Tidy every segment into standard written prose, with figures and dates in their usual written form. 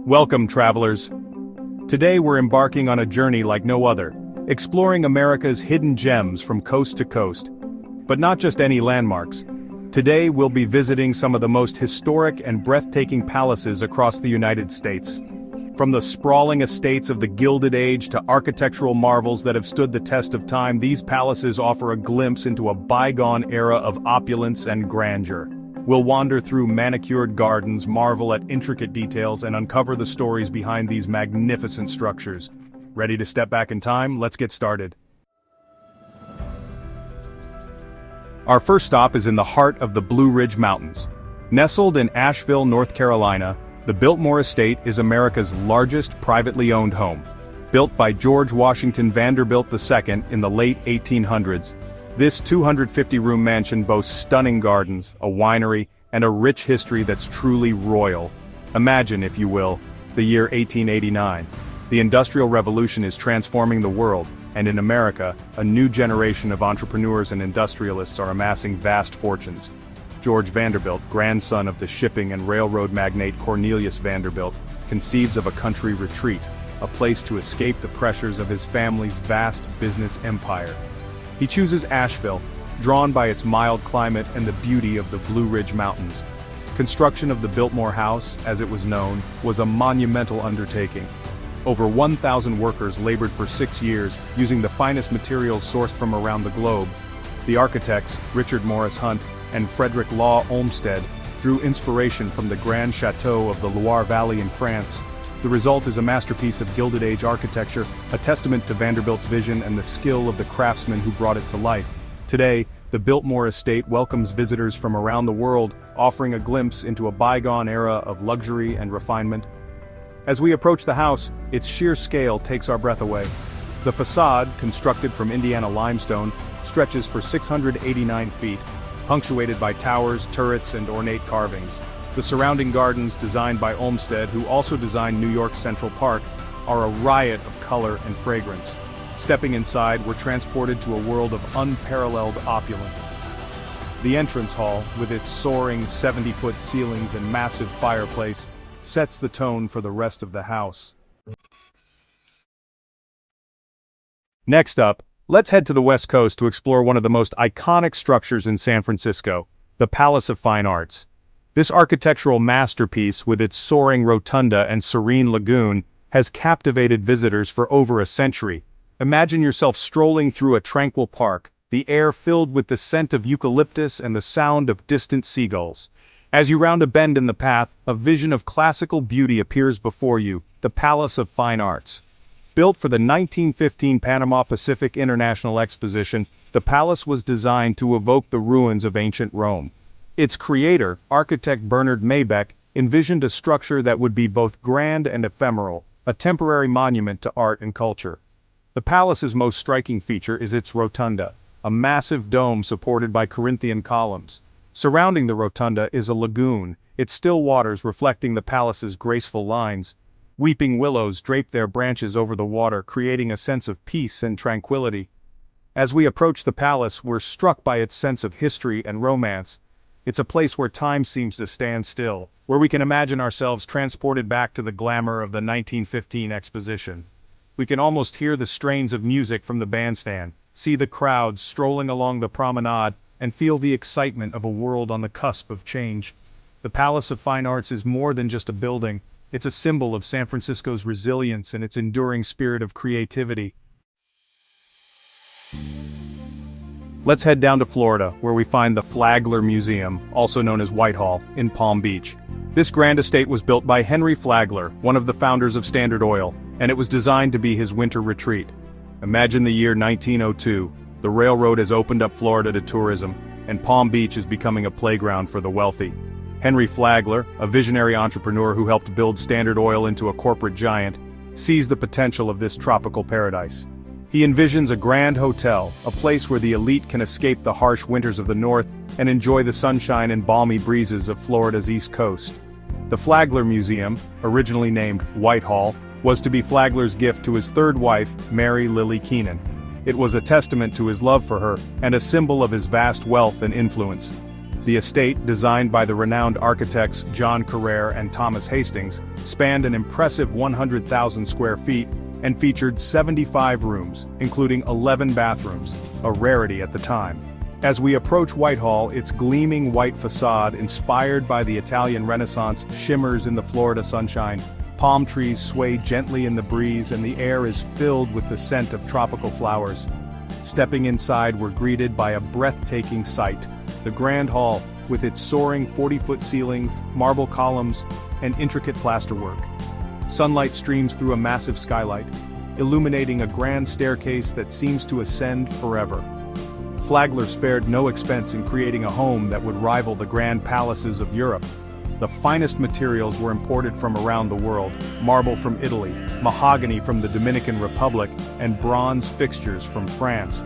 Welcome, travelers. Today we're embarking on a journey like no other, exploring America's hidden gems from coast to coast. But not just any landmarks. Today we'll be visiting some of the most historic and breathtaking palaces across the United States. From the sprawling estates of the Gilded Age to architectural marvels that have stood the test of time, these palaces offer a glimpse into a bygone era of opulence and grandeur. We'll wander through manicured gardens, marvel at intricate details, and uncover the stories behind these magnificent structures. Ready to step back in time? Let's get started. Our first stop is in the heart of the Blue Ridge Mountains. Nestled in Asheville, North Carolina, the Biltmore Estate is America's largest privately owned home. Built by George Washington Vanderbilt II in the late 1800s, this 250-room mansion boasts stunning gardens, a winery, and a rich history that's truly royal. Imagine, if you will, the year 1889. The Industrial Revolution is transforming the world, and in America, a new generation of entrepreneurs and industrialists are amassing vast fortunes. George Vanderbilt, grandson of the shipping and railroad magnate Cornelius Vanderbilt, conceives of a country retreat, a place to escape the pressures of his family's vast business empire. He chooses Asheville, drawn by its mild climate and the beauty of the Blue Ridge Mountains. Construction of the Biltmore House, as it was known, was a monumental undertaking. Over 1,000 workers labored for 6 years, using the finest materials sourced from around the globe. The architects, Richard Morris Hunt and Frederick Law Olmsted, drew inspiration from the Grand Chateau of the Loire Valley in France. The result is a masterpiece of Gilded Age architecture, a testament to Vanderbilt's vision and the skill of the craftsmen who brought it to life. Today, the Biltmore Estate welcomes visitors from around the world, offering a glimpse into a bygone era of luxury and refinement. As we approach the house, its sheer scale takes our breath away. The facade, constructed from Indiana limestone, stretches for 689 feet, punctuated by towers, turrets, and ornate carvings. The surrounding gardens, designed by Olmsted, who also designed New York's Central Park, are a riot of color and fragrance. Stepping inside, we're transported to a world of unparalleled opulence. The entrance hall, with its soaring 70-foot ceilings and massive fireplace, sets the tone for the rest of the house. Next up, let's head to the West Coast to explore one of the most iconic structures in San Francisco, the Palace of Fine Arts. This architectural masterpiece, with its soaring rotunda and serene lagoon, has captivated visitors for over a century. Imagine yourself strolling through a tranquil park, the air filled with the scent of eucalyptus and the sound of distant seagulls. As you round a bend in the path, a vision of classical beauty appears before you, the Palace of Fine Arts. Built for the 1915 Panama Pacific International Exposition, the palace was designed to evoke the ruins of ancient Rome. Its creator, architect Bernard Maybeck, envisioned a structure that would be both grand and ephemeral, a temporary monument to art and culture. The palace's most striking feature is its rotunda, a massive dome supported by Corinthian columns. Surrounding the rotunda is a lagoon, its still waters reflecting the palace's graceful lines. Weeping willows drape their branches over the water, creating a sense of peace and tranquility. As we approach the palace, we're struck by its sense of history and romance. It's a place where time seems to stand still, where we can imagine ourselves transported back to the glamour of the 1915 exposition. We can almost hear the strains of music from the bandstand, see the crowds strolling along the promenade, and feel the excitement of a world on the cusp of change. The Palace of Fine Arts is more than just a building. It's a symbol of San Francisco's resilience and its enduring spirit of creativity. Let's head down to Florida, where we find the Flagler Museum, also known as Whitehall, in Palm Beach. This grand estate was built by Henry Flagler, one of the founders of Standard Oil, and it was designed to be his winter retreat. Imagine the year 1902. The railroad has opened up Florida to tourism, and Palm Beach is becoming a playground for the wealthy. Henry Flagler, a visionary entrepreneur who helped build Standard Oil into a corporate giant, sees the potential of this tropical paradise. He envisions a grand hotel, a place where the elite can escape the harsh winters of the north and enjoy the sunshine and balmy breezes of Florida's east coast. The Flagler Museum, originally named Whitehall, was to be Flagler's gift to his third wife, Mary Lily Keenan. It was a testament to his love for her and a symbol of his vast wealth and influence. The estate, designed by the renowned architects John Carrere and Thomas Hastings, spanned an impressive 100,000 square feet and featured 75 rooms, including 11 bathrooms, a rarity at the time. As we approach Whitehall, its gleaming white facade, inspired by the Italian Renaissance, shimmers in the Florida sunshine. Palm trees sway gently in the breeze and the air is filled with the scent of tropical flowers. Stepping inside, we're greeted by a breathtaking sight: the Grand Hall, with its soaring 40-foot ceilings, marble columns, and intricate plasterwork. Sunlight streams through a massive skylight, illuminating a grand staircase that seems to ascend forever. Flagler spared no expense in creating a home that would rival the grand palaces of Europe. The finest materials were imported from around the world: marble from Italy, mahogany from the Dominican Republic, and bronze fixtures from France.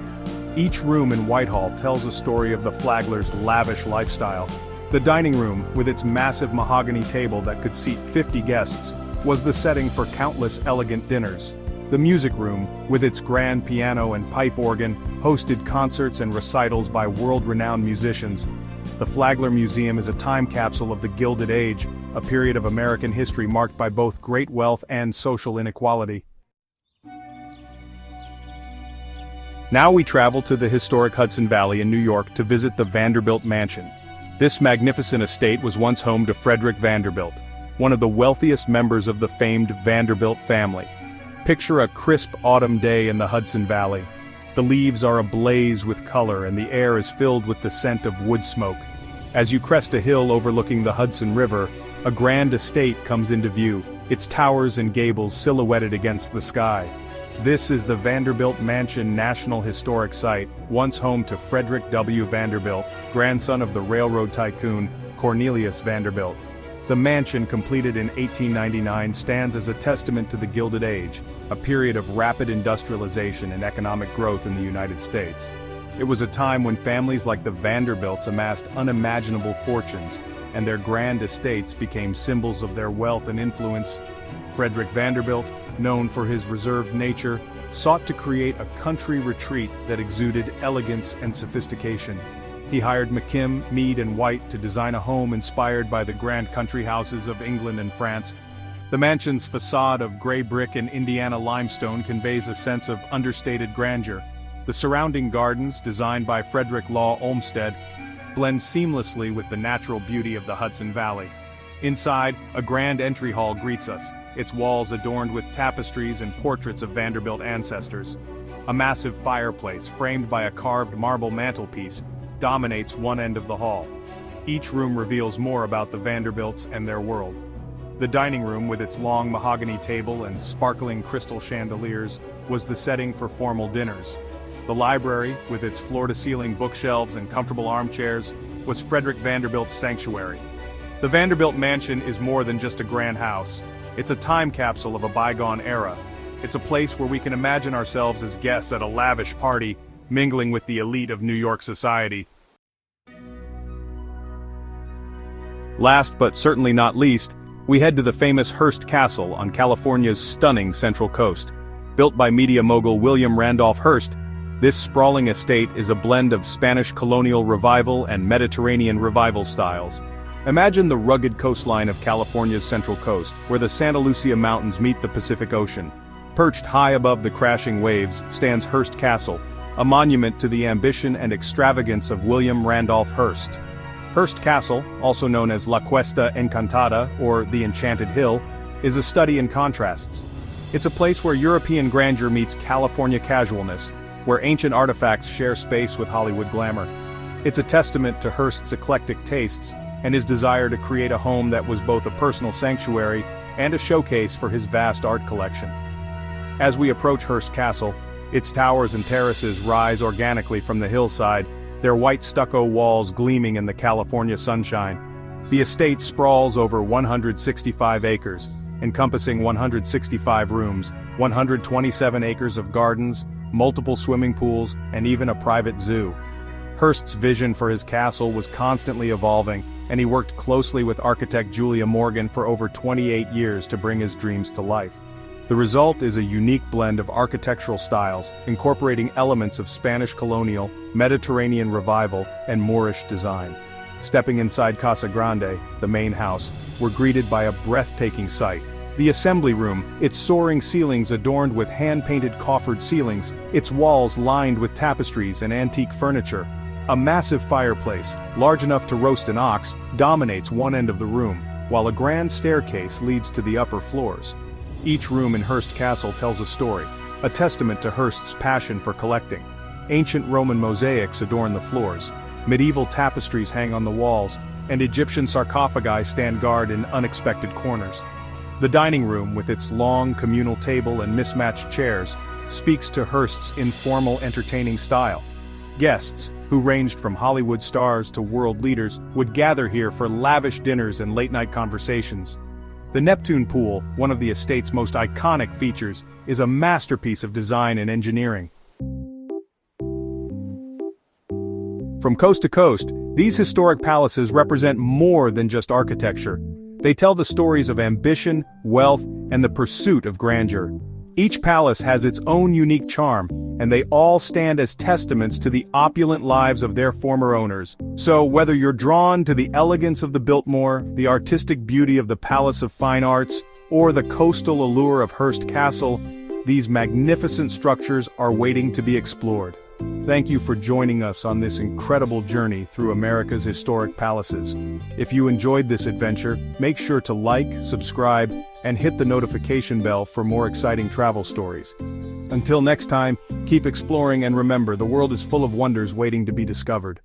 Each room in Whitehall tells a story of the Flaglers' lavish lifestyle. The dining room, with its massive mahogany table that could seat 50 guests, was the setting for countless elegant dinners. The music room, with its grand piano and pipe organ, hosted concerts and recitals by world-renowned musicians. The Flagler Museum is a time capsule of the Gilded Age, a period of American history marked by both great wealth and social inequality. Now we travel to the historic Hudson Valley in New York to visit the Vanderbilt Mansion. This magnificent estate was once home to Frederick Vanderbilt, one of the wealthiest members of the famed Vanderbilt family. Picture a crisp autumn day in the Hudson Valley. The leaves are ablaze with color and the air is filled with the scent of wood smoke. As you crest a hill overlooking the Hudson River, a grand estate comes into view, its towers and gables silhouetted against the sky. This is the Vanderbilt Mansion National Historic Site, once home to Frederick W. Vanderbilt, grandson of the railroad tycoon Cornelius Vanderbilt. The mansion, completed in 1899, stands as a testament to the Gilded Age, a period of rapid industrialization and economic growth in the United States. It was a time when families like the Vanderbilts amassed unimaginable fortunes, and their grand estates became symbols of their wealth and influence. Frederick Vanderbilt, known for his reserved nature, sought to create a country retreat that exuded elegance and sophistication. He hired McKim, Mead & White to design a home inspired by the grand country houses of England and France. The mansion's facade of gray brick and Indiana limestone conveys a sense of understated grandeur. The surrounding gardens, designed by Frederick Law Olmsted, blend seamlessly with the natural beauty of the Hudson Valley. Inside, a grand entry hall greets us, its walls adorned with tapestries and portraits of Vanderbilt ancestors. A massive fireplace, framed by a carved marble mantelpiece, dominates one end of the hall. Each room reveals more about the Vanderbilts and their world. The dining room, with its long mahogany table and sparkling crystal chandeliers, was the setting for formal dinners. The library, with its floor-to-ceiling bookshelves and comfortable armchairs, was Frederick Vanderbilt's sanctuary. The Vanderbilt Mansion is more than just a grand house. It's a time capsule of a bygone era. It's a place where we can imagine ourselves as guests at a lavish party, mingling with the elite of New York society. Last but certainly not least, we head to the famous Hearst Castle on California's stunning Central Coast. Built by media mogul William Randolph Hearst, this sprawling estate is a blend of Spanish colonial revival and Mediterranean revival styles. Imagine the rugged coastline of California's Central Coast, where the Santa Lucia Mountains meet the Pacific Ocean. Perched high above the crashing waves stands Hearst Castle, a monument to the ambition and extravagance of William Randolph Hearst. Hearst Castle, also known as La Cuesta Encantada, or the Enchanted Hill, is a study in contrasts. It's a place where European grandeur meets California casualness, where ancient artifacts share space with Hollywood glamour. It's a testament to Hearst's eclectic tastes and his desire to create a home that was both a personal sanctuary and a showcase for his vast art collection. As we approach Hearst Castle, its towers and terraces rise organically from the hillside, their white stucco walls gleaming in the California sunshine. The estate sprawls over 165 acres, encompassing 165 rooms, 127 acres of gardens, multiple swimming pools, and even a private zoo. Hearst's vision for his castle was constantly evolving, and he worked closely with architect Julia Morgan for over 28 years to bring his dreams to life. The result is a unique blend of architectural styles, incorporating elements of Spanish colonial, Mediterranean revival, and Moorish design. Stepping inside Casa Grande, the main house, we're greeted by a breathtaking sight. The assembly room, its soaring ceilings adorned with hand-painted coffered ceilings, its walls lined with tapestries and antique furniture. A massive fireplace, large enough to roast an ox, dominates one end of the room, while a grand staircase leads to the upper floors. Each room in Hearst Castle tells a story, a testament to Hearst's passion for collecting. Ancient Roman mosaics adorn the floors, medieval tapestries hang on the walls, and Egyptian sarcophagi stand guard in unexpected corners. The dining room, with its long communal table and mismatched chairs, speaks to Hearst's informal entertaining style. Guests, who ranged from Hollywood stars to world leaders, would gather here for lavish dinners and late-night conversations. The Neptune Pool, one of the estate's most iconic features, is a masterpiece of design and engineering. From coast to coast, these historic palaces represent more than just architecture. They tell the stories of ambition, wealth, and the pursuit of grandeur. Each palace has its own unique charm, and they all stand as testaments to the opulent lives of their former owners. So, whether you're drawn to the elegance of the Biltmore, the artistic beauty of the Palace of Fine Arts, or the coastal allure of Hearst Castle, these magnificent structures are waiting to be explored. Thank you for joining us on this incredible journey through America's historic palaces. If you enjoyed this adventure, make sure to like, subscribe, and hit the notification bell for more exciting travel stories. Until next time, keep exploring and remember, the world is full of wonders waiting to be discovered.